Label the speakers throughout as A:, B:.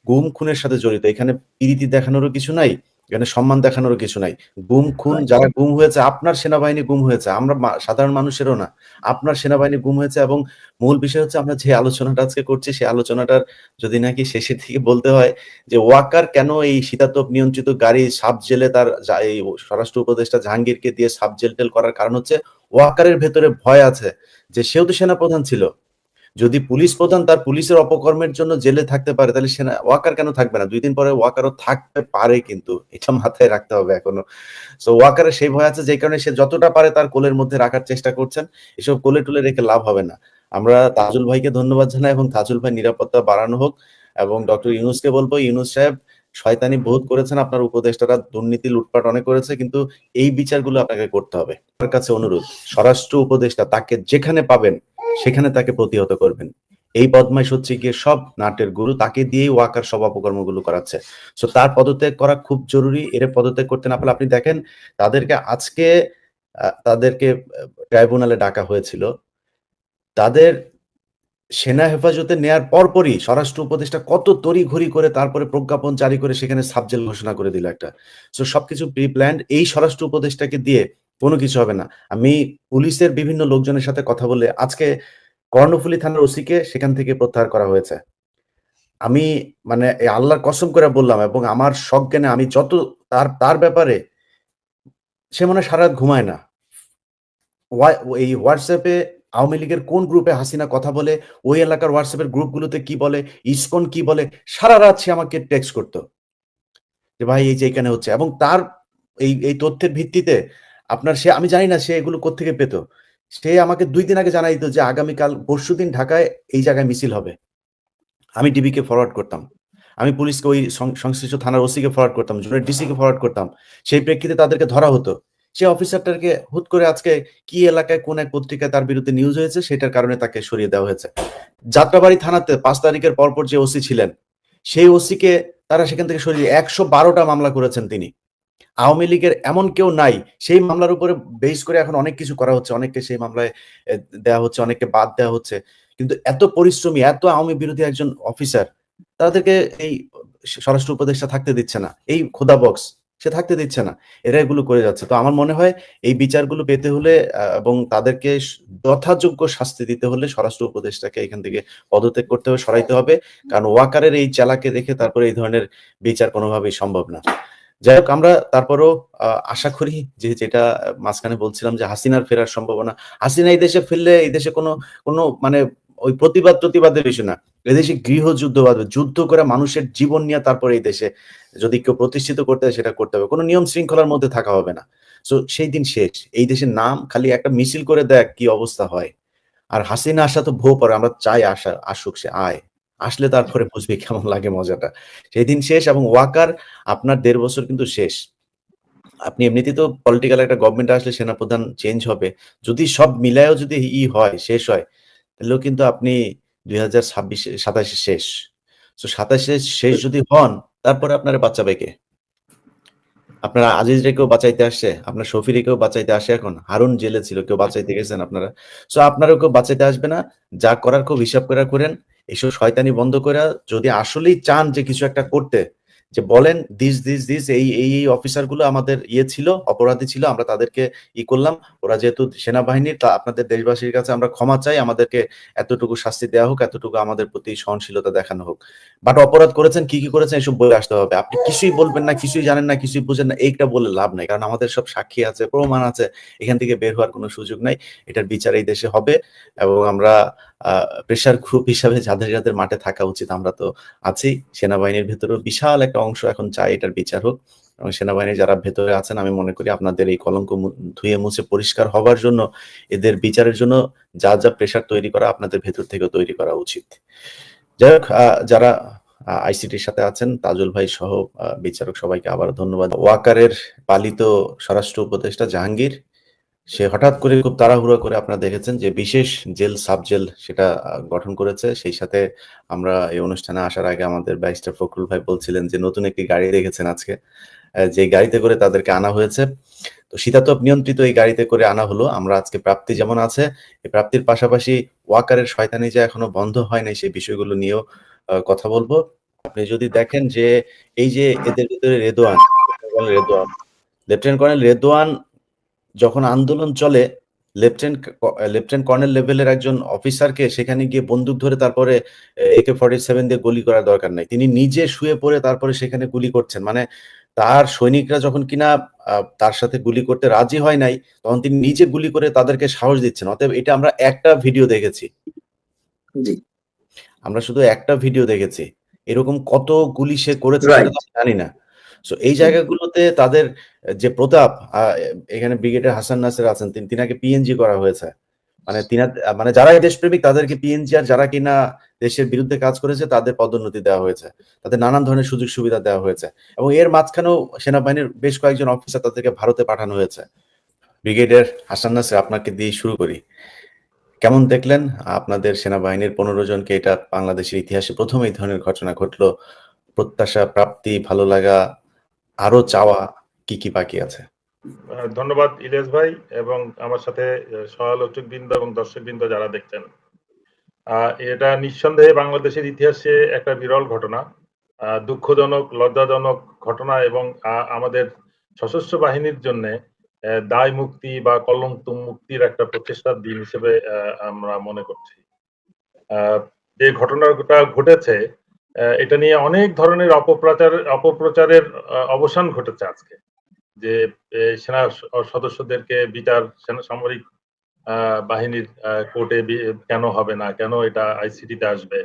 A: গুম খুনের সাথে জড়িত। এখানে প্রীতি দেখানোরও কিছু নাই, এখানে সম্মান দেখানোরও কিছু নাই। গুম খুন
B: রাইট।
A: যারা গুম হয়েছে আপনার সেনাবাহিনী গুম হয়েছে। আমরা সাধারণ মানুষেরও না। আপনার সেনাবাহিনী গুম হয়েছে এবং মূল বিষয় হচ্ছে আমরা যে আলোচনাটা আজকে করছি সেই আলোচনাটার যদি নাকি শেষের দিকে বলতে হয় যে ওয়াকার কেন এই শীতাতপ নিয়ন্ত্রিত গাড়ি সাব জেলে তার এই স্বরাষ্ট্র উপদেষ্টা জাহাঙ্গীরকে দিয়ে সাব জেল-টেল করার কারণ হচ্ছে ওয়াকারের ভেতরে ভয় আছে যে সেও তো সেনাপ্রধান ছিল। যদি পুলিশ প্রধান তার পুলিশের অপকর্মের জন্য জেলে থাকতে পারে তাহলে সেনা ওয়াকার কেন থাকবে না? ২ দিন পরে ওয়াকারও থাকতে পারে কিন্তু। এটা মাথায় রাখতে হবে এখনো। সো ওয়াকারের সেই ভয় আছে যেই কারণে সে যতটা পারে তার কোলের মধ্যে রাখার চেষ্টা করছেন। এসব কোলে-টোলে রেখে লাভ হবে না। আমরা তাজুল ভাইকে ধন্যবাদ জানাই এবং তাজুল ভাই নিরাপত্তা বাড়ানো হোক এবং ডক্টর ইউনূসকে বলব, ইউনূস সাহেব শয়তানি বহুত করেছেন, আপনার উপদেষ্টারা দুর্নীতি লুটপাট অনেক করেছে কিন্তু এই বিচারগুলো আপনাকে করতে হবে। আপনার কাছে অনুরোধ, স্বরাষ্ট্র উপদেষ্টা তাকে যেখানে পাবেন সেখানে তাকে প্রতিহত করবেন। এই বদমাইশ হচ্ছে গিয়ে সব নাটের গুরু, তাকে দিয়েই ওয়াকার সব অপকর্মগুলো করাচ্ছে। সো তার পদত্যাগ করা খুব জরুরি। এর পদত্যাগ করতে না পারলে আপনি দেখেন তাদেরকে আজকে তাদেরকে ট্রাইব্যুনালে ডাকা হয়েছিল। তাদের সেনা হেফাজতে নেয়ার পরপরই স্বরাষ্ট্র উপদেষ্টা কত তড়িঘড়ি করে তারপরে প্রজ্ঞাপন জারি করে সেখানে সাবজেল ঘোষণা করে দিল একটা। সো সবকিছু প্রি প্ল্যান্ড। এই স্বরাষ্ট্র উপদেষ্টাকে দিয়ে কোনো কিছু হবে না। আমি পুলিশের বিভিন্ন লোকজনের সাথে কথা বলে আজকে কর্ণফুলী থানার ওসিকে সেখান থেকে প্রত্যাহার করা হয়েছে। আমি মানে আল্লাহর কসম করে বললাম এবং আমার সজ্ঞানে আমি যত তার ব্যাপারে সে মনে হয় সারারাত ঘুমায় না। এই WhatsApp এ আওয়ামী লীগের কোন গ্রুপে হাসিনা কথা বলে, ওই এলাকার WhatsApp এর গ্রুপগুলোতে কি বলে, ইসকন কি বলে, সারারাত সে আমাকে টেক্সট করত। যে ভাই এই যে এখানে হচ্ছে এবং তার এই তথ্যের ভিত্তিতে আপনার সে আমি জানি না সে এগুলো কোত্থেকে পেত। সে আমাকে ২ দিন আগে জানাই দিত যে আগামীকাল পরশুদিন ঢাকায় এই জায়গায় মিছিল হবে। আমি ডিবিকে ফরওয়ার্ড করতাম। আমি পুলিশকে ওই সংশ্লিষ্ট থানার ওসিকে ফরওয়ার্ড করতাম, জুনিয়র ডিসিকে ফরওয়ার্ড করতাম। সেই প্রেক্ষিতে তাদেরকে ধরা হতো। সে অফিসারটাকে হুট করে আজকে কি এলাকায় কোন এক পত্রিকায় তার বিরুদ্ধে নিউজ হয়েছে সেটার কারণে তাকে সরিয়ে দেওয়া হয়েছে। যাত্রাবাড়ী থানাতে ৫ তারিখের পরপর যে ওসি ছিলেন, সেই ওসিকে তারা সেখান থেকে সরিয়ে ১১২টা মামলা করেছেন তিনি। আওয়ামী লীগের এমন কেউ নাই। সেই মামলার উপরে বেস করে এখন অনেক কিছু করা হচ্ছে। অনেককে সেই মামলায় দেয়া হচ্ছে, অনেককে বাদ দেওয়া হচ্ছে। কিন্তু এত পরিশ্রমী, এত আওয়ামী বিরোধী একজন অফিসার, তাদেরকে এই স্বরাষ্ট্র উপদেষ্টা থাকতে দিচ্ছে না। এই খোদা বক্স, সে থাকতে দিচ্ছে না। এরা এগুলো করে যাচ্ছে। তো আমার মনে হয় এই বিচারগুলো পেতে হলে এবং তাদেরকে যথাযোগ্য শাস্তি দিতে হলে স্বরাষ্ট্র উপদেষ্টাকে এখান থেকে পদত্যাগ করতে হবে, সরাইতে হবে। কারণ ওয়াকারের এই চালাকে দেখে তারপরে এই ধরনের বিচার কোনোভাবেই সম্ভব না। যাই হোক আমরা তারপরও আশা করি যে যেটা মাঝখানে বলছিলাম যে হাসিনার ফেরার সম্ভাবনা। হাসিনা এই দেশে ফিরলে এই দেশে কোনো মানে ওই প্রতিবাদের বিষয় না। এদেশে গৃহযুদ্ধ বাঁধবে। যুদ্ধ করে মানুষের জীবন নিয়ে তারপরে এই দেশে যদি কেউ প্রতিষ্ঠিত করতে হয় সেটা করতে হবে। কোনো নিয়ম শৃঙ্খলার মধ্যে থাকা হবে না। সো সেই দিন শেষ। এই দেশের নাম খালি একটা মিছিল করে দেখ কি অবস্থা হয়। আর হাসিনা আসা তো ভোঁ পড়ে। আমরা চাই আসুক সে আয়। আসলে তারপরে বুঝবি কেমন লাগে মজাটা। সেদিন শেষ এবং ওয়াকার আপনার ১.৫ বছর কিন্তু শেষ। আপনি এমনিতেই তো পলিটিক্যাল একটা গভর্নমেন্ট আসলে সেনাপ্রধান চেঞ্জ হবে। যদি সব মিলায়েও যদি হয়, শেষ হয়, তাহলেও কিন্তু আপনি ২০২৬ ২৭ এ শেষ। সো ২৭ এ শেষ যদি হন, তারপরে আপনারে বাঁচাবে কে? আপনার আজিজরে কেউ বাঁচাইতে আসছে? আপনার শফিরে কেউ বাঁচাইতে আসে এখন? হারুন জেলে ছিল, কেউ বাঁচাইতে গেছেন আপনারা? সো আপনারাও কেউ বাঁচাইতে আসবে না। যা করার খুব হিসাব কইরা করেন। এসব শয়তানি বন্ধ কইরা যদি আসলেই চান যে কিছু একটা করতে, যে বলেন দিস এই অফিসার গুলো আমাদের ছিল, অপরাধী ছিল। আমরা তাদেরকে করলাম। ওরা যেহেতু সেনাবাহিনীর আপনাদের দেশবাসীর কাছে আমরা ক্ষমা চাই। আমাদেরকে এতটুকু শাস্তি দেয়া হোক, এতটুকু আমাদের প্রতি সহনশীলতা দেখানো হোক। বাট অপরাধ করেছেন, কি করেছেন এসব বলে আসতে হবে। আপনি কিছুই বলবেন না, কিছুই জানেন না, কিছুই বুঝেন না, এইটা বলে লাভ নাই। কারণ আমাদের সব সাক্ষী আছে, প্রমাণ আছে। এখান থেকে বের হওয়ার কোনো সুযোগ নাই। এটার বিচার এই দেশে হবে এবং আমরা প্রেশার গ্রুপ হিসাবে যাদের মাঠে থাকা উচিত আমরা তো আছি। সেনাবাহিনীর ভেতরেও বিশাল একটা অংশ এখন চায় এটার বিচার হোক এবং সেনাবাহিনীর যারা ভেতরে আছেন আমি মনে করি আপনাদের এই কলঙ্ক ধুয়ে মুছে পরিষ্কার হবার জন্য এদের বিচারের জন্য যা প্রেশার তৈরি করা আপনাদের ভেতর থেকেও তৈরি করা উচিত। যাই হোক যারা আইসিটির সাথে আছেন তাজুল ভাই সহ বিচারক সবাইকে আবার ধন্যবাদ। ওয়াকারের পালিত স্বরাষ্ট্র উপদেষ্টা জাহাঙ্গীর সে হঠাৎ করে খুব তাড়াহুড়া করে আপনারা দেখেছেন যে বিশেষ জেল সাব জেল সেটা গঠন করেছে। সেই সাথে আমরা এই অনুষ্ঠানে আসার আগে আমাদের ব্যারিস্টার ফখরুল ভাই বলছিলেন যে নতুন একটি গাড়ি দেখেছেন আজকে, যে গাড়িতে করে তাদেরকে আনা হয়েছে। তো শীতাতপ নিয়ন্ত্রিত এই গাড়িতে করে আনা হলো। আমরা আজকে প্রাপ্তি যেমন আছে, এই প্রাপ্তির পাশাপাশি ওয়াকারের শয়তানি যে এখনো বন্ধ হয় নাই সেই বিষয়গুলো নিয়েও কথা বলবো। আপনি যদি দেখেন যে এই যে এদের ভিতরে লেফটেন্যান্ট কর্নেল রেদওয়ান যখন আন্দোলন চলে লেফটেন্যান্ট কর্নেল লেভেলের একজন অফিসারকে সেখানে গিয়ে বন্দুক ধরে তারপরে AK-47 দিয়ে গুলি করার দরকার নাই। তিনি নিজে শুয়ে পড়ে তারপরে সেখানে গুলি করছেন। মানে তার সৈনিকরা যখন কিনা তার সাথে গুলি করতে রাজি হয় নাই, তখন তিনি নিজে গুলি করে তাদেরকে সাহস দিচ্ছেন। অতএব এটা আমরা একটা ভিডিও দেখেছি।
B: জি।
A: আমরা শুধু একটা ভিডিও দেখেছি। এরকম কত গুলি সে করেছে সেটা
B: রাইট।
A: তো আমি জানি না। সো এই জায়গাগুলোতে তাদের যে প্রতাপ এখানে ব্রিগেডিয়ার হাসান নাসের আছেন তিনাকে পিএনজি করা হয়েছে। মানে মানে যারাই দেশপ্রেমিক তাদেরকে পিএনজি আর যারা কিনা দেশের বিরুদ্ধে কাজ করেছে তাদের পদোন্নতি দেওয়া হয়েছে। তাদের নানান ধরনের সুযোগ সুবিধা দেওয়া হয়েছে। এবং এর মাঝখানেও সেনাবাহিনীর বেশ কয়েকজন অফিসার তাদেরকে ভারতে পাঠানো হয়েছে। ব্রিগেডিয়ার হাসান নাসের আপনাকে দিয়ে শুরু করি। কেমন দেখলেন আপনাদের সেনাবাহিনীর ১৫ জনকে এটা বাংলাদেশের ইতিহাসে ১ম এই ধরনের ঘটনা ঘটলো। প্রত্যাশা, প্রাপ্তি, ভালো লাগা, আরো চাওয়া কি বাকি আছে?
C: ধন্যবাদ ইলিয়াস ভাই এবং আমার সাথে সহ-আলোচকবৃন্দ এবং দর্শকবৃন্দ যারা দেখছেন। এটা নিঃসন্দেহে বাংলাদেশের ইতিহাসে একটা বিরল ঘটনা, দুঃখজনক, লজ্জাজনক ঘটনা এবং আমাদের সশস্ত্র বাহিনীর জন্য দায় মুক্তি বা কলঙ্ক মুক্তির একটা প্রচেষ্টার দিন হিসেবে আমরা মনে করছি। যে ঘটনাটা ঘটেছে এটা নিয়ে অনেক ধরনের অপপ্রচারের অবসান ঘটেছে আজকে। যে সেনা সদস্যদেরকে বিচার সামরিক বাহিনীর কোর্টে কেন হবে না, কেন এটা আইসিটিতে আসবে,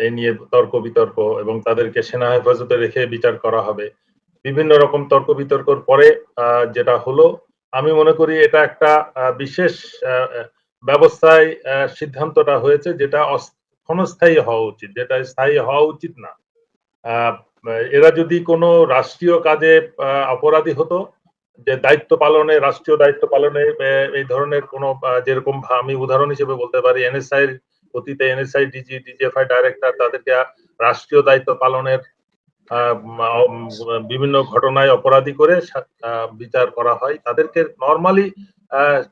C: এ নিয়ে তর্ক বিতর্ক এবং তাদেরকে সেনা হেফাজতে রেখে বিচার করা হবে। বিভিন্ন রকম তর্ক বিতর্কর পরে যেটা হলো, আমি মনে করি এটা একটা বিশেষ ব্যবস্থায় সিদ্ধান্তটা হয়েছে যেটা ক্ষণস্থায়ী হওয়া উচিত, যেটা স্থায়ী হওয়া উচিত না। এরা যদি কোনো রাষ্ট্রীয় কাজে অপরাধী হতো, যে দায়িত্ব পালনে, রাষ্ট্রীয় দায়িত্ব পালনে এই ধরনের কোনো যেরকম আমি উদাহরণ হিসেবে বলতে পারি এনএসআই এর অতীতে এনএসআই ডিজি, ডিজিএফআই ডাইরেক্টর তাদেরকে রাষ্ট্রীয় দায়িত্ব পালনের বিভিন্ন ঘটনায় অপরাধী করে বিচার করা হয়। তাদেরকে নরমালি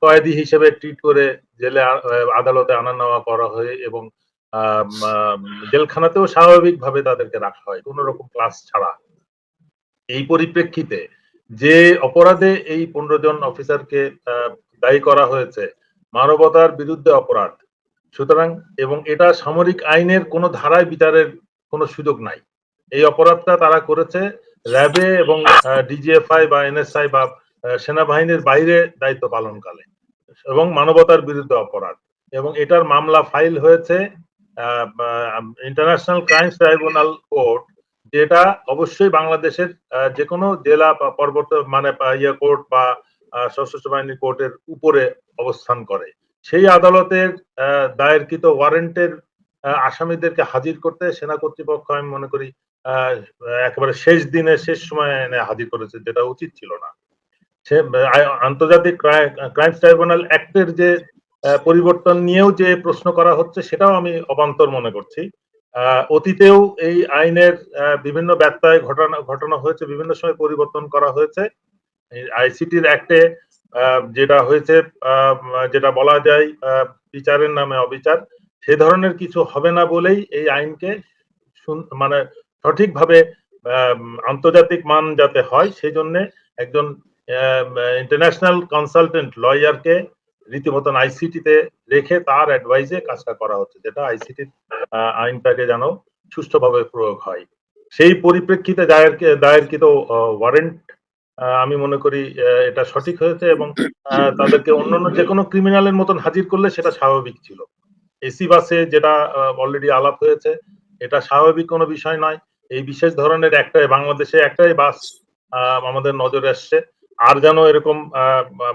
C: কয়েদি হিসেবে ট্রিট করে জেলে আদালতে আনা নেওয়া করা হয় এবং জেলখানাতেও স্বাভাবিকভাবে তাদেরকে রাখা হয় কোন রকম ক্লাস ছাড়া। এই পরিপ্রেক্ষিতে যে অপরাধে এই 15 জন অফিসারকে দায়ী করা হয়েছে, মানবতার বিরুদ্ধে অপরাধ, সুতরাং এবং এটা সামরিক আইনের কোন ধারায় বিচারের কোনো সুযোগ নাই। এই অপরাধটা তারা করেছে র্যাবে এবং ডিজিএফআই বা এনএসআই বা সেনাবাহিনীর বাইরে দায়িত্ব পালনকালে এবং মানবতার বিরুদ্ধে অপরাধ, এবং এটার মামলা ফাইল হয়েছে ইন্টারন্যাশনাল ক্রাইমস ট্রাইব্যুনাল কোর্ট, যেটা অবশ্যই বাংলাদেশের যে কোনো জেলা বা পর্বত মানে কোর্ট বা সশস্ত্র বাহিনী কোর্টের উপরে অবস্থান করে। সেই আদালতের দায়েরকৃত ওয়ারেন্টের আসামিদেরকে হাজির করতে সেনা কর্তৃপক্ষ আমি মনে করি একেবারে শেষ দিনে শেষ সময়ে এনে হাজির করেছে, যেটা উচিত ছিল না। সে আন্তর্জাতিক ক্রাইমস ট্রাইব্যুনাল অ্যাক্টের যে পরিবর্তন নিয়েও যে প্রশ্ন করা হচ্ছে সেটাও আমি অবান্তর মনে করছি। অতীতেও এই আইনের বিভিন্ন ব্যত্যয় ঘটনা হয়েছে, বিভিন্ন সময় পরিবর্তন করা হয়েছে। আইসিটির অ্যাক্টে যেটা হয়েছে, যেটা বলা যায় বিচারের নামে অবিচার, সে ধরনের কিছু হবে না বলেই এই আইনকে মানে সঠিকভাবে আন্তর্জাতিক মান যাতে হয় সেই জন্য একজন ইন্টারন্যাশনাল কনসালটেন্ট লয়ারকে রীতিমতন আইসিটিতে রেখে তার অ্যাডভাইসে কাজটা করা হচ্ছে, যেটা আইসিটির আইনটাকে যেন সুষ্ঠুভাবে প্রয়োগ হয়। সেই পরিপ্রেক্ষিতে দায়েরকৃত ওয়ারেন্ট আমি মনে করি এটা সঠিক হয়েছে এবং তাদেরকে অন্যান্য যে কোনো ক্রিমিনালের মতন হাজির করলে সেটা স্বাভাবিক ছিল। এসি বাসে যেটা অলরেডি আলাপ হয়েছে, এটা স্বাভাবিক কোনো বিষয় নয়। এই বিশেষ ধরনের বাংলাদেশে একটাই বাস আমাদের নজরে আসছে, আর যেন এরকম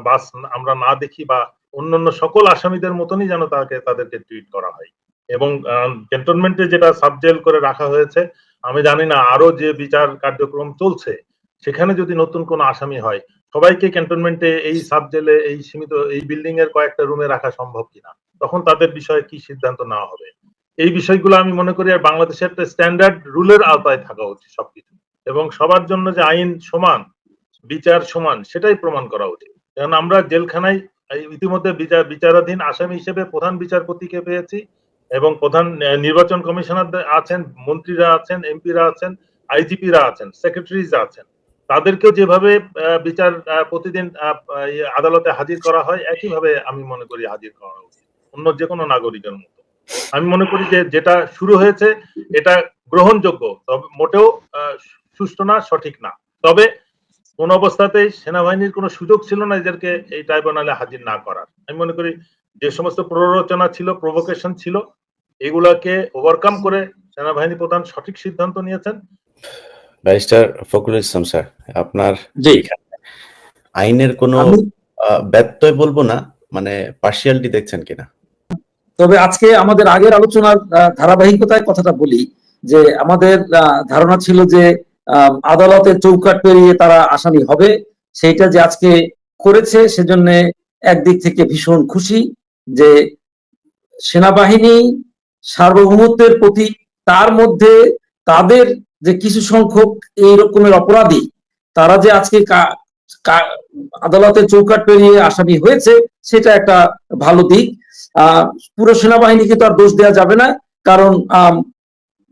C: বাস আমরা না দেখি বা অন্যান্য সকল আসামিদের মতনই যেন তাদেরকে ট্রিট করা হয়। এবং ক্যান্টনমেন্টে যেটা সাবজেল করে রাখা হয়েছে, আমি জানি না আরো যে বিচার কার্যক্রম চলছে সেখানে যদি নতুন কোনো আসামি হয়, সবাইকে ক্যান্টনমেন্টে এই সাবজেলে এই সীমিত এই বিল্ডিং এর কয়েকটা রুমে রাখা সম্ভব কিনা, তখন তাদের বিষয়ে কি সিদ্ধান্ত নেওয়া হবে, এই বিষয়গুলো আমি মনে করি আর বাংলাদেশের একটা স্ট্যান্ডার্ড রুলের আওতায় থাকা উচিত সবকিছু, এবং সবার জন্য যে আইন সমান, বিচার সমান, সেটাই প্রমাণ করা উচিত। কারণ আমরা জেলখানায় ইতিমধ্যে বিচারাধীন আসামি হিসেবে প্রধান বিচারপতিকে পেয়েছি, এবং প্রধান নির্বাচন কমিশনার আছেন, মন্ত্রীরা আছেন, এমপিরা আছেন, আইজিপিরা আছেন, সেক্রেটারিজ আছেন, তাদেরকেও যেভাবে বিচার প্রতিদিন আদালতে হাজির করা হয়, একইভাবে আমি মনে করি হাজির করা উচিত অন্য যে কোনো নাগরিকের মতো। আমি মনে করি যে যেটা শুরু হয়েছে এটা গ্রহণযোগ্য, তবে মোটেও সুষ্ঠু না, সঠিক না। তবে কোন অবস্থাতেই সেনাবাহিনীর কোনো সুযোগ ছিল না এদেরকে এই ট্রাইব্যুনালে হাজির না করার। আমি মনে করি যে সমস্ত প্ররোচনা ছিল, প্রভোকেশন ছিল, এগুলাকে ওভারকাম করে সেনাবাহিনী প্রধান সঠিক সিদ্ধান্ত নিয়েছেন।
A: ব্যারিস্টার ফখরুল ইসলাম স্যার, আপনার
B: জি,
A: আইনের কোনো ব্যত্যয় বলবো না, মানে পার্সিয়ালিটি দেখছেন কিনা?
B: তবে আজকে আমাদের আগের আলোচনার ধারাবাহিকতায় কথাটা বলি যে আমাদের ধারণা ছিল যে আদালতের চৌকাঠ পেরিয়ে তারা আসামি হবে, সেইটা যে আজকে করেছে সেজন্য একদিক থেকে ভীষণ খুশি যে সেনাবাহিনী সার্বভৌমত্বের প্রতি, তার মধ্যে তাদের যে কিছু সংখ্যক এই রকমের অপরাধী তারা যে আজকে আদালতের চৌকাঠ পেরিয়ে আসামি হয়েছে, সেটা একটা ভালো দিক। পুরো সেনাবাহিনীকে তো আর দোষ দেওয়া যাবে না, কারণ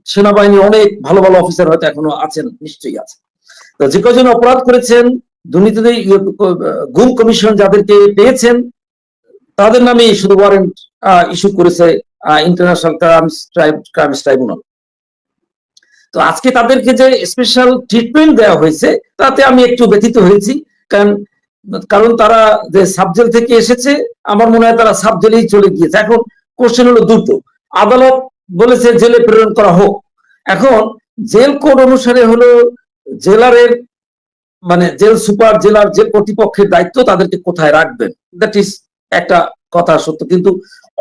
B: সেনাবাহিনী অনেক ভালো ভালো অফিসার হয়তো এখনো আছেন, নিশ্চয়ই আছে। তো যে কজন অপরাধ করেছেন, দুর্নীতিতে গুম কমিশন যাদেরকে পেয়েছেন তাদের নামে শুধু ওয়ারেন্ট ইস্যু করেছে ইন্টারন্যাশনাল ক্রাইমস ট্রাইব্যুনাল। তো আজকে তাদেরকে যে স্পেশাল ট্রিটমেন্ট দেওয়া হয়েছে তাতে আমি একটু ব্যথিত হয়েছি, কারণ তারা যে সাবজেল থেকে এসেছে, আমার মনে হয় তারা সাবজেলেই চলে গিয়েছে। এখন কোশ্চেন হলো দুটো, আদালত বলেছে জেলে প্রেরণ করা হোক, এখন জেল কোড অনুসারে হলো জেলারের মানে জেল সুপার, জেলার যে কর্তৃপক্ষের দায়িত্ব তাদেরকে কোথায় রাখবেন, দ্যাট ইজ একটা কথা সত্য। কিন্তু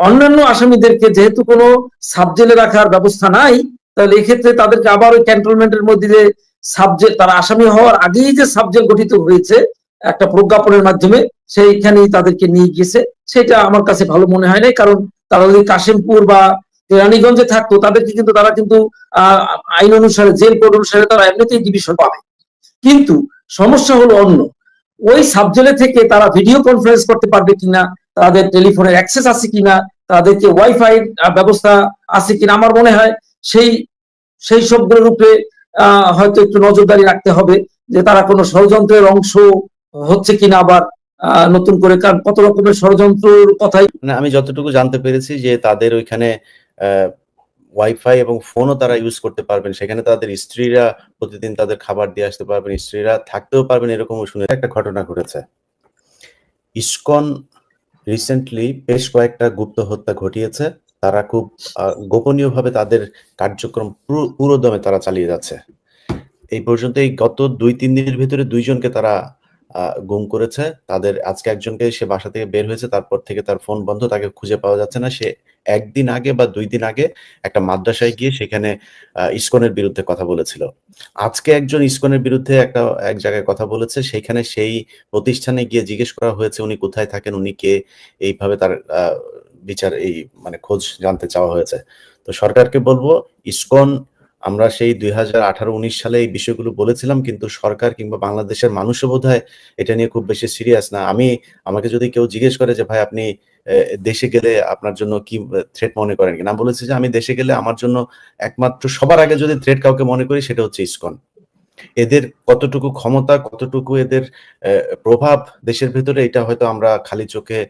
B: অন্যান্য আসামিদেরকে যেহেতু কোনো সাবজেলে রাখার ব্যবস্থা নাই, তাহলে এক্ষেত্রে তাদেরকে আবার ওই ক্যান্টনমেন্টের মধ্যে যে সাবজেক্ট, তারা আসামি হওয়ার আগেই যে সাবজেক্ট গঠিত হয়েছে একটা প্রজ্ঞাপনের মাধ্যমে, সেইখানেই তাদেরকে নিয়ে গিয়েছে। সেটা আমার কাছে ভালো মনে হয় নাই, কারণ তারা যদি কাশিমপুর বা কেরানীগঞ্জে থাকতো তাদেরকে কিন্তু তারা কিন্তু আইন অনুসারে, জেল কোড অনুসারে তারা এমনিতেই ডিভিশন পাবে। কিন্তু সমস্যা হলো অন্য, ওই সাবজেলে থেকে তারা ভিডিও কনফারেন্স করতে পারবে কিনা, তাদের টেলিফোনের অ্যাক্সেস আছে কিনা, তাদেরকে ওয়াইফাই ব্যবস্থা আছে কিনা, আমার মনে হয় সেই সবগুলোর উপরে হয়তো একটু নজরদারি রাখতে হবে যে তারা কোনো ষড়যন্ত্রের অংশ হচ্ছে কিনা, আবার নতুন করে, কারণ কত রকমের ষড়যন্ত্রের কথাই।
A: মানে আমি যতটুকু জানতে পেরেছি যে তাদের ওইখানে ওয়াইফাই এবং ফোনও তারা ইউজ করতে পারবেন, সেখানে তাদের স্ত্রীরা প্রতিদিন তাদের খাবার দিয়ে আসতে পারবেন, স্ত্রীরা থাকতেও পারবেন, এরকমও শুনে একটা ঘটনা ঘটেছে। ইসকন রিসেন্টলি বেশ কয়েকটা গুপ্ত হত্যা ঘটিয়েছে, তারা খুব গোপনীয়ভাবে তাদের কার্যক্রম পুরোদমে তারা চালিয়ে যাচ্ছে। এই পর্যন্ত এই গত 2-3 দিনের ভিতরে 2 জনকে তারা গুম করেছে। তাদের আজকে একজনকে, সে বাসা থেকে বের হয়েছে, তারপর থেকে তার ফোন বন্ধ, তাকে খুঁজে পাওয়া যাচ্ছে না। সে 1 দিন আগে বা 2 দিন আগে একটা মাদ্রাসায় গিয়ে সেখানে ইসকনের বিরুদ্ধে কথা বলেছিল। আজকে একজন ইসকনের বিরুদ্ধে এক জায়গায় কথা বলেছে, সেখানে সেই প্রতিষ্ঠানে গিয়ে জিজ্ঞেস করা হয়েছে উনি কোথায় থাকেন, উনি কে, এইভাবে তার বিচার, এই মানে খোঁজ জানতে চাওয়া হয়েছে। তো সরকারকে বলবো, ইসকন, আমরা সেই 2018-19 সালে এই বিষয়গুলো বলেছিলাম, কিন্তু সরকার কিংবা বাংলাদেশের মানুষও বোধহয় এটা নিয়ে খুব বেশি সিরিয়াস না। আমাকে যদি কেউ জিজ্ঞেস করে যে ভাই আপনি দেশে গেলে আপনার জন্য কি থ্রেট মনে করেন কিনা, আমি বলেছি যে আমি দেশে গেলে আমার জন্য একমাত্র সবার আগে যদি থ্রেট কাউকে মনে করি সেটা হচ্ছে ইসকন। এদের কতটুকু ক্ষমতা, কতটুকু এদের প্রভাব দেশের ভেতরে, এটা হয়তো আমরা খালি চোখে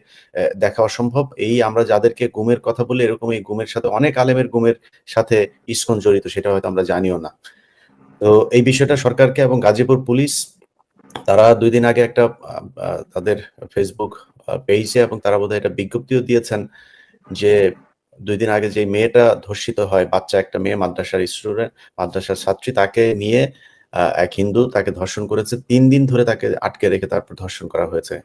A: দেখা অসম্ভব। এই আমরা যাদেরকে গুমের কথা বলি, এরকম এই গুমের সাথে অনেক আলেমের গুমের সাথে ইসকন জড়িত, সেটা হয়তো আমরা জানিও না। তো এই বিষয়টা সরকারকে এবং গাজীপুর পুলিশ, তারা 2 দিন আগে একটা তাদের ফেসবুক পেজে, এবং তারা বোধহয় এটা বিজ্ঞপ্তিও দিয়েছেন যে 2 দিন আগে যে মেয়েটা ধর্ষিত হয়, বাচ্চা একটা মেয়ে, মাদ্রাসার স্টুডেন্ট, মাদ্রাসার ছাত্রী, তাকে নিয়ে এক হিন্দু তাকে ধর্ষণ করেছে। 3 দিন ধরে তাকে আটকে রেখে তারপর ধর্ষণ করা হয়েছে।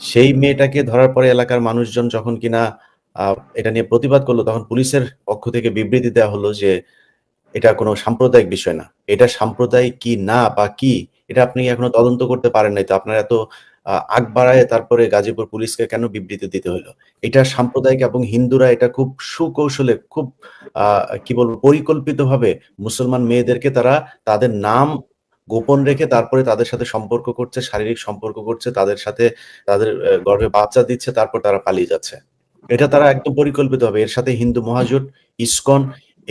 A: সেই মেয়েটাকে ধরার পরে এলাকার মানুষজন যখন কিনা এটা নিয়ে প্রতিবাদ করলো, তখন পুলিশের পক্ষ থেকে বিবৃতি দেওয়া হলো যে এটা কোনো সাম্প্রদায়িক বিষয় না। এটা সাম্প্রদায়িক কি না বা কি, এটা আপনি এখনো তদন্ত করতে পারেন নাই, তো আপনার এত আগ বাড়ায় তারপরে গাজীপুর পুলিশকে কেন বিবৃতি দিতে হলো? এটা সাম্প্রদায়িক, এবং হিন্দুরা এটা খুব সুকৌশলে, খুব কি বলবো, পরিকল্পিতভাবে মুসলমান মেয়েদেরকে তারা তাদের নাম গোপন রেখে তারপরে তাদের সাথে সম্পর্ক করছে, শারীরিক সম্পর্ক করছে, তাদের সাথে তাদের গর্ভে বাচ্চা দিচ্ছে, তারপর তারা পালিয়ে যাচ্ছে। এটা তারা একদম পরিকল্পিতভাবে এর সাথে হিন্দু মহাজোট, ইসকন,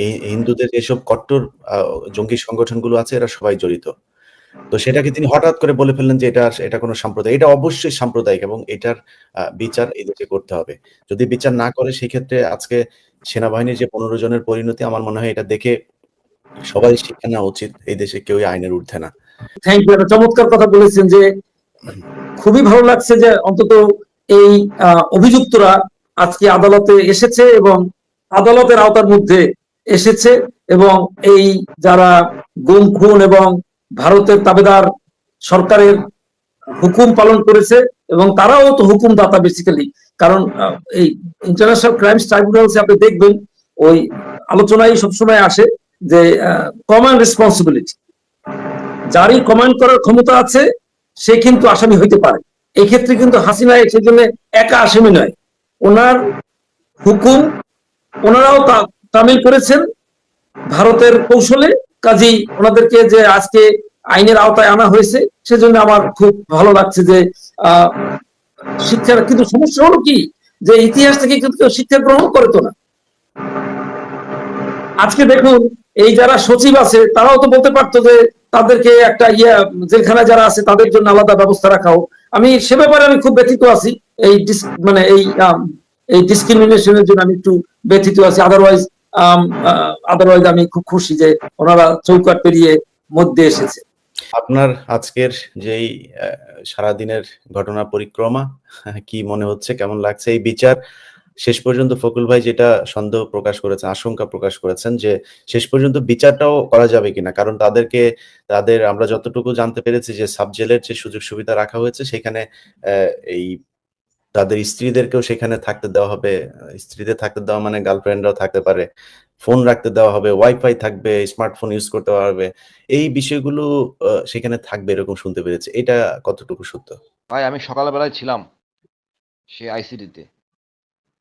A: এই হিন্দুদের যেসব কট্টর আ জঙ্গি সংগঠনগুলো আছে এরা সবাই জড়িত। তো সেটাকে তিনি হঠাৎ করে বলে ফেললেন যে এটা কোনো সাম্প্রদায়িক। এটা অবশ্যই সাম্প্রদায়িক এবং এটার বিচার এই দেশে করতে হবে। যদি বিচার না করে সেক্ষেত্রে আজকে সেনাবাহিনীর যে ১৫ জনের পরিণতি আমার মনে হয় এটা দেখে সবারই শিক্ষা নেওয়া উচিত। এই দেশে কেউই আইনের ঊর্ধ্বে না।
B: থ্যাংক ইউ, একটা চমৎকার কথা বলেছেন যে খুবই ভালো লাগছে যে অন্তত এই অভিযুক্তরা আজকে আদালতে এসেছে এবং আদালতের আওতার মধ্যে এসেছে এবং এই যারা গুম খুন এবং ভারতের তাবেদার সরকারের হুকুম পালন করেছে এবং তারাও তো হুকুমদাতা বেসিক্যালি, কারণ এই ইন্টারন্যাশনাল ক্রাইমস ট্রাইব্যুনালসে আপনি দেখবেন ওই আলোচনায় সবসময় আসে যে কমন রেসপন্সিবিলিটি, যারই কমান্ড করার ক্ষমতা আছে সে কিন্তু আসামি হইতে পারে। এই ক্ষেত্রে কিন্তু হাসিনা সেজন্য একা আসামি নয়, ওনার হুকুম ওনারাও তামিল করেছেন ভারতের কৌশলে, কাজেই ওনাদেরকে যে আজকে আইনের আওতায় আনা হয়েছে সেজন্য আমার খুব ভালো লাগছে যে শিক্ষার, কিন্তু সমস্যা হলো কি যে ইতিহাস থেকে কিন্তু কেউ শিক্ষা গ্রহণ করে তো না। আজকে দেখুন এই যারা সচিব আছে তারাও তো বলতে পারতো যে তাদেরকে একটা জেলখানা যারা আছে তাদের জন্য আলাদা ব্যবস্থা রাখা হোক। আমি সে ব্যাপারে আমি খুব ব্যথিত আছি, এই মানে এই ডিসক্রিমিনেশনের জন্য আমি একটু ব্যথিত আছি। আদারওয়াইজ আমি খুব খুশি যে ওনারা চৌকাট পেরিয়ে মধ্যে এসেছে।
A: আপনার আজকের যেই সারাদিনের ঘটনা পরিক্রমা কি মনে হচ্ছে, কেমন লাগছে এই বিচার? শেষ পর্যন্ত ফখরুল ভাই যেটা সন্দেহ প্রকাশ করেছেন, আশঙ্কা প্রকাশ করেছেন যে শেষ পর্যন্ত বিচারটাও করা যাবে কিনা, কারণ তাদের আমরা যতটুকু জানতে পেরেছি যে সাব জেলের যে সুযোগ সুবিধা রাখা হয়েছে সেখানে এই তাদের স্ত্রীদেরকেও সেখানে থাকতে দেওয়া হবে। স্ত্রীদের থাকতে দেওয়া মানে গার্লফ্রেন্ডরাও থাকতে পারে, ফোন রাখতে দেওয়া হবে, ওয়াইফাই থাকবে, স্মার্টফোন ইউজ করতে পারবে। এই বিষয়গুলো সেখানে থাকবে এরকম শুনতে পেরেছি। এটা কতটুকু সত্য?
D: ভাই আমি সকালবেলায় ছিলাম সে আইসিডিতে,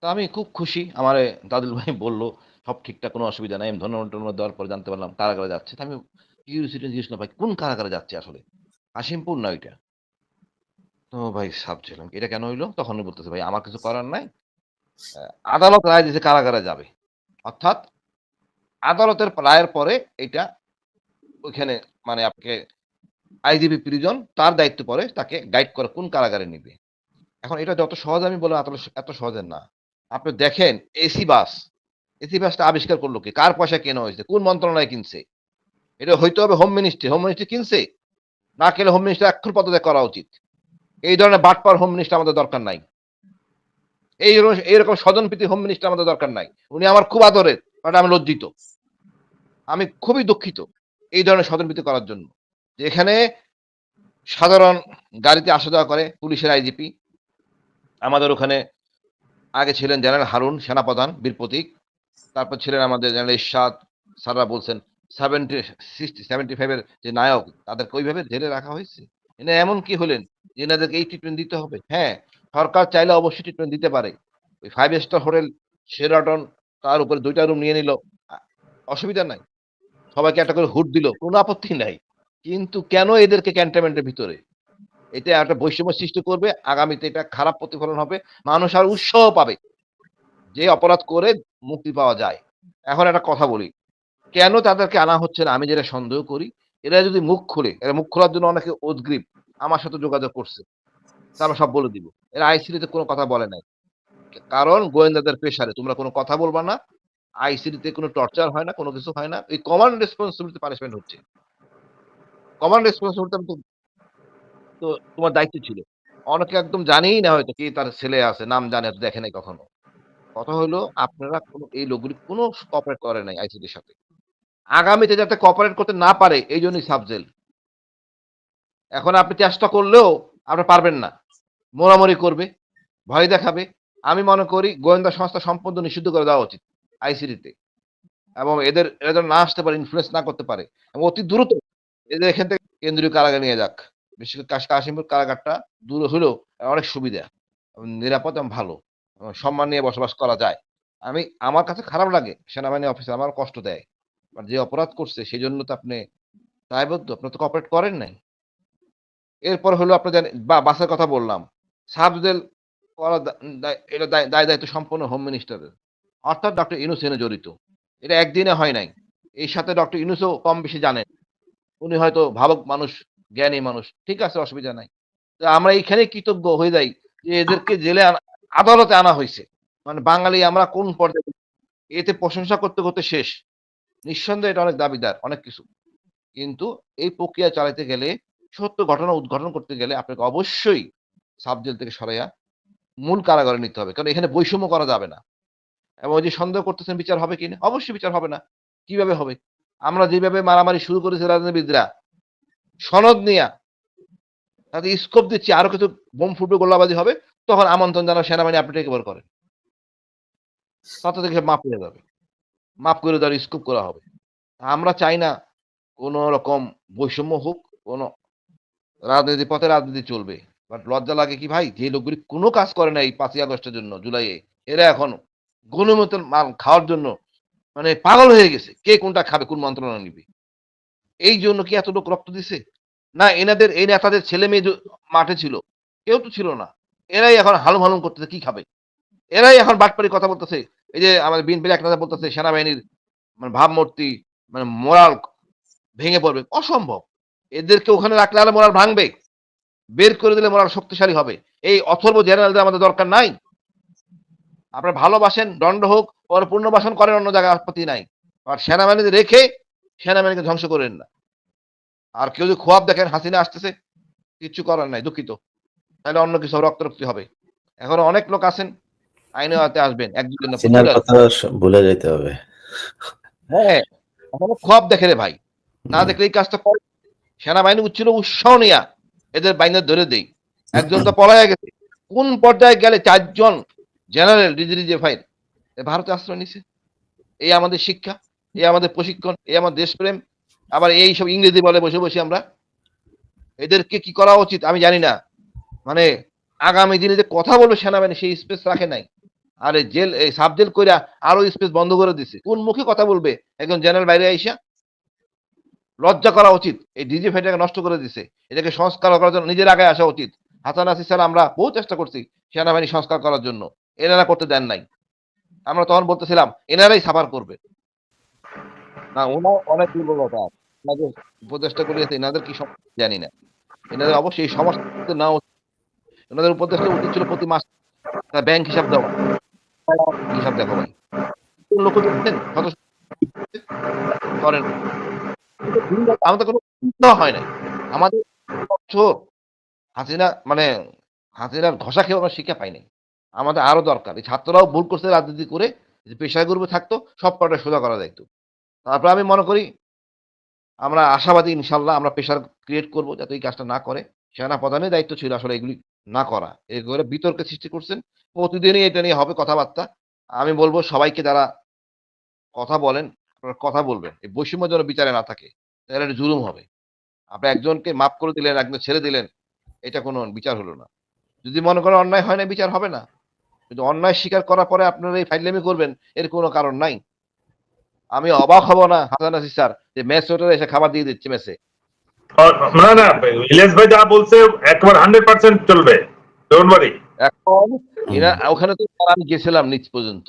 D: তো আমি খুব খুশি। আমারে দাদুল ভাই বলল সব ঠিকঠাক, কোনো অসুবিধা নাই। আমি ধন্যবাদ দেওয়ার পরে জানতে পারলাম কারাগারে যাচ্ছে। তো আমি কিউরিওসিটি জিজ্ঞেস করলাম, ভাই কোন কারাগারে যাচ্ছে আসলে? কাশিমপুর না ওইটা? তো ভাই সাব ছিলাম, এটা কেন হইলো? তখন উনি বলতেছে, ভাই আমার কিছু করার নাই। আ আদালত রায় দিয়েছে কারাগারে যাবে। অর্থাৎ আদালতের রায়ের পরে এটা ওইখানে মানে আপনাকে আইজিপি প্রিজন তার দায়িত্ব পড়ে তাকে গাইড করে কোন কারাগারে নিবে। এখন এটা যত সহজ আমি বললাম এত সহজের না। আপনি দেখেন এসি বাস, এসি বাসটা আবিষ্কার করলো কে? কার পয়সায় কেনা হয়েছে? কোন মন্ত্রণালয় কিনছে? এটা হইতে হবে হোম মিনিস্ট্রি। হোম মিনিস্ট্রি কিনছে? না কিনলে হোম মিনিস্টার এক্ষুনি পদত্যাগ করা উচিত। এই ধরনের বাটপার হোম মিনিস্টার আমাদের দরকার নাই। এইরকম স্বজনপ্রীতি হোম মিনিস্টার আমাদের দরকার নাই। উনি আমার খুব আদরের, বাট আমি লজ্জিত। আমি খুবই দুঃখিত এই ধরনের স্বজনপ্রীতি করার জন্য। যেখানে সাধারণ গাড়িতে আসা যাওয়া করে পুলিশের আইজিপি, আমাদের ওখানে আগে ছিলেন জেনারেল হারুন সেনাপ্রধান বীর প্রতীক, তারপর ছিলেন আমাদের জেনারেল ইরশাদ, স্যাররা বলছেন 75 এর যে নায়ক তাদেরকে ওইভাবে জেলে রাখা হয়েছে। এমন কি হলেন যে এনাদেরকে এই ট্রিটমেন্ট দিতে হবে? হ্যাঁ, সরকার চাইলে অবশ্যই ট্রিটমেন্ট দিতে পারে। ওই 5 স্টার হোটেল শেরাটন তার উপরে ২ টা রুম নিয়ে নিল। আ অসুবিধা নাই। সবাইকে একটা করে হুড দিল। কোন আপত্তি নাই। কিন্তু কেন এদেরকে ক্যান্টনমেন্টের ভিতরে? এটা একটা বৈষম্য সৃষ্টি করবে। আগামীতে এটা খারাপ প্রতিফলন হবে। মানুষ আর উৎসাহ পাবে যে অপরাধ করে মুক্তি পাওয়া যায়। এখন একটা কথা বলি, কেন তাদেরকে আনা হচ্ছে না? আমি যেটা সন্দেহ করি, এরা যদি মুখ খোলে, এরা মুখ খোলার জন্য অনেকে উদগ্রীব। আমার সাথে যোগাযোগ করছে। তারপর সব বলে দিব। এরা আইসিডিতে কোনো কথা বলে নাই। কারণ গোয়েন্দাদের প্রেশারে তোমরা কোনো কথা বলবা না। আইসিডিতে কোনো টর্চার হয় না, কোনো কিছু হয় না। এই কমান্ড রেসপন্সিবিলিটি পানিশমেন্ট হচ্ছে। কমান্ড রেসপন্সিবিলিটি তো তোমার দায়িত্ব ছিল। অনেকে একদম জানেই না হয়তো কে তার ছেলে আছে, নাম জানে হয়তো দেখে নাই কখনো। কথা হলো আপনারা এই লোকগুলি কোনো কোঅপারেট করে নাই আইসিডির সাথে। আগামীতে যাতে কোঅপারেট করতে না পারে এইজন্যই সাবজেল। এখন আপনি চেষ্টা করলেও আপনি পারবেন না। মোড়ামুড়ি করবে, ভয় দেখাবে। আমি মনে করি গোয়েন্দা সংস্থা সম্পূর্ণ নিষিদ্ধ করে দেওয়া উচিত আইসিডিতে। এবং এরা যেন না আসতে পারে, ইনফ্লুয়েন্স না করতে পারে। এবং অতি দ্রুত এদের এখান থেকে কেন্দ্রীয় কারাগারে নিয়ে যাক। বিশেষ করে কাশিমপুর কারাগারটা দূরে হলেও অনেক সুবিধা, নিরাপদ এবং ভালো। সম্মান নিয়ে বসবাস করা যায়। আমার কাছে খারাপ লাগে সেনাবাহিনী অফিসার আমার কষ্ট দেয়। যে অপরাধ করছে সেজন্য তো আপনি দায়বদ্ধ, আপনি তো কোঅপারেট করেন নাই। এরপর হলো আপনি জানেন বাসের কথা বললাম। সাব জেল করা এটা দায় দায়িত্ব সম্পূর্ণ হোম মিনিস্টারের, অর্থাৎ ডক্টর ইউনূস এখানে জড়িত। এটা একদিনে হয় নাই। এর সাথে ডক্টর ইউনূসও কম বেশি জানেন। উনি হয়তো ভাবুক মানুষ, জ্ঞানী মানুষ। ঠিক আছে, অসুবিধা নাই। তো আমরা এইখানে কৃতজ্ঞ হয়ে যাই যে এদেরকে জেলে আদালতে আনা হইছে। মানে বাঙালি আমরা কোন পর্যায়ে, এতে প্রশংসা করতে, করতে শেষ। নিঃসন্দেহে এটা অনেক দাবিদার, অনেক কিছু। কিন্তু এই প্রক্রিয়া চালাইতে গেলে, সত্য ঘটনা উদ্ঘাটন করতে গেলে আপনাকে অবশ্যই সাব জেল থেকে সরাইয়া মূল কারাগারে নিতে হবে। কারণ এখানে বৈষম্য করা যাবে না। এবং ওই যে সন্দেহ করতেছেন বিচার হবে কিনা? অবশ্যই বিচার হবে না। কিভাবে হবে? আমরা যেভাবে মারামারি শুরু করেছি রাজনীতিবিদরা, সনদ নিয়া তাদের স্কোপ দিচ্ছি আরো কিছু বোম ফুটবে, গোলাবাজি হবে, তখন আমন্ত্রণ জানাও সেনাবাহিনী আপনি টেক ওভার করেন। তাতে থেকে মাফ হয়ে যাবে। মাফ করে দেওয়ার স্কোপ করা হবে। আমরা চাই না কোন রকম বৈষম্য হোক, কোন রাজনীতি পথে রাজনীতি চলবে। বাট লজ্জা লাগে কি ভাই, যে লোকগুলি কোনো কাজ করে নাই ৫ই আগস্টের জন্য, জুলাইয়ে, এরা এখন গণিমতের মাল খাওয়ার জন্য মানে পাগল হয়ে গেছে। কে কোনটা খাবে, কোন মন্ত্রণালয় নিবে। এই জন্য কি এত লোক রক্ত দিছে? না এনাদের এই নেতাদের ছেলে মেয়ে মাঠে ছিল? কেউ তো ছিল না। এরাই এখন হালুম, হালুম করতেছে কি খাবে? এরাই এখন বাটপারি কথা বলতেছে। এই যে আমাদের বিএনপির এক নেতা বলতেছে সেনাবাহিনীর মানে ভাবমূর্তি, মানে মোরাল ভেঙে পড়বে। অসম্ভব। এদেরকে ওখানে রাখলে আর মোরাল ভাঙবে। বের করে দিলে মোরাল শক্তিশালী হবে। এই অথর্ব জেনারেলদের আমাদের দরকার নাই। আপনারা ভালোবাসেন, দণ্ড হোক, পরে পুনর্বাসন করেন অন্য জায়গায়, আপত্তি নাই। আর সেনাবাহিনীতে রেখে সেনাবাহিনীকে ধ্বংস করেন না। আর কেউ যদি খোয়াব দেখেন হাসিনা আসতেছে, কিচ্ছু করার নাই, দুঃখিত। তাহলে অন্য কিছু রক্তারক্তি হবে। এখনো অনেক লোক আছেন, আইনের আওতায় আসবেন। ১-২ জন না,
A: হাসিনার
D: প্রচুর
A: কথা ভুলে যেতে হবে।
D: হ্যাঁ, এখনো খোয়াব দেখে রে ভাই। না দেখলে এই কাজটা করে। সেনাবাহিনী উচ্ছিল উৎসাহ নিয়া এদের বাইন্দা ধরে দেই। একজন তো পলাইয়া গেছে। কোন পর্যায়ে গেলে ৪ জন জেনারেল ডিজিএফআই ভারতে আশ্রয় নিছে। এই আমাদের শিক্ষা, এই আমাদের প্রশিক্ষণ, এই আমাদের দেশপ্রেম। আবার এই সব ইংরেজি বলে বসে, বসে আমরা। এদেরকে কি করা উচিত আমি জানি না। মানে আগামী দিনে যে কথা বলবে সেনাবাহিনী সেই স্পেস রাখে নাই। আর এই জেল, এই সাব জেল কইরা আরো স্পেস বন্ধ করে দিছে। কোন মুখে কথা বলবে একজন জেনারেল বাইরে আইসা? লজ্জা করা উচিত। এই ডিজিএফআইটাকে নষ্ট করে দিছে। এটাকে সংস্কার করার জন্য নিজের আগে আসা উচিত। হাসান নাসির স্যার আমরা বহু চেষ্টা করছি সেনাবাহিনী সংস্কার করার জন্য। এনারা করতে দেন নাই। আমরা তখন বলতেছিলাম এনারাই সাফার করবে। না ওনার অনেক দুর্বলতা আছে। ওনাদের উপদেষ্টা করিয়েছে, এনাদের কি সমস্যা জানি না। এনাদের অবশ্যই এই সমস্যা না, ওনাদের উপদেষ্টা উচিত ছিল প্রতি মাসে তার ব্যাংক হিসাব দেওয়া। হিসাব দেখো ভাই। কোন লোক দেখছেন সদস্য করেন। আমাদের কোনো চিন্তা হয় নাই। আমাদের বছর হাসিনা মানে হাসিনার ঘষা খেয়ে আমরা শিক্ষা পাই নাই। আমাদের আরো দরকার। এই ছাত্ররাও ভুল করছে রাজনীতি করে, যে পেশায় গ্রুপে থাকতো সব কটা সোজা করা যাইত। তারপরে আমি মনে করি আমরা আশাবাদী ইনশাল্লাহ আমরা প্রেশার ক্রিয়েট করব যাতে এই কাজটা না করে। সেনা প্রধানের দায়িত্ব ছিল আসলে এগুলি না করা। এগুলো বিতর্কের সৃষ্টি করছেন। প্রতিদিনই এটা নিয়ে হবে কথাবার্তা। আমি বলব সবাইকে যারা কথা বলেন, আপনারা কথা বলবেন। এই বৈষম্য যেন বিচারে না থাকে। তাহলে এটা জুলুম হবে। আপনি একজনকে মাফ করে দিলেন, একজন ছেড়ে দিলেন, এটা কোনো বিচার হলো না। যদি মনে করেন অন্যায় হয় না, বিচার হবে না। কিন্তু অন্যায় স্বীকার করার পরে আপনারা এই ফাইজলামি করবেন, এর কোনো কারণ নাই। আমি অবাক হব না হাসান নাসির স্যার যে মেস ওয়েটার এসে খাবার দিয়ে দিচ্ছে মেসে।
C: না না ইলিয়াস ভাই যা বলছে একবার 100% চলবে, ডোন্ট ওয়ারি।
D: এখন ওখানে তো আমি গেছিলাম নিচ পর্যন্ত।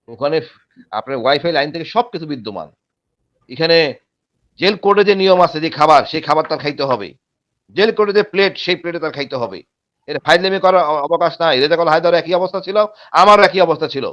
D: ওখানে আপনার ওয়াইফাই লাইন থেকে সবকিছু বিদ্যমান। এখানে জেল কোডে যে নিয়ম আছে, যে খাবার সেই খাবার তার খাইতে হবে। জেল কোডে যে প্লেট সেই প্লেটে তার খাইতে হবে। এর ফাইজলামি করার অবকাশ নাই। রেজাকুল হায়দার একই অবস্থা ছিল, আমারও একই অবস্থা ছিল।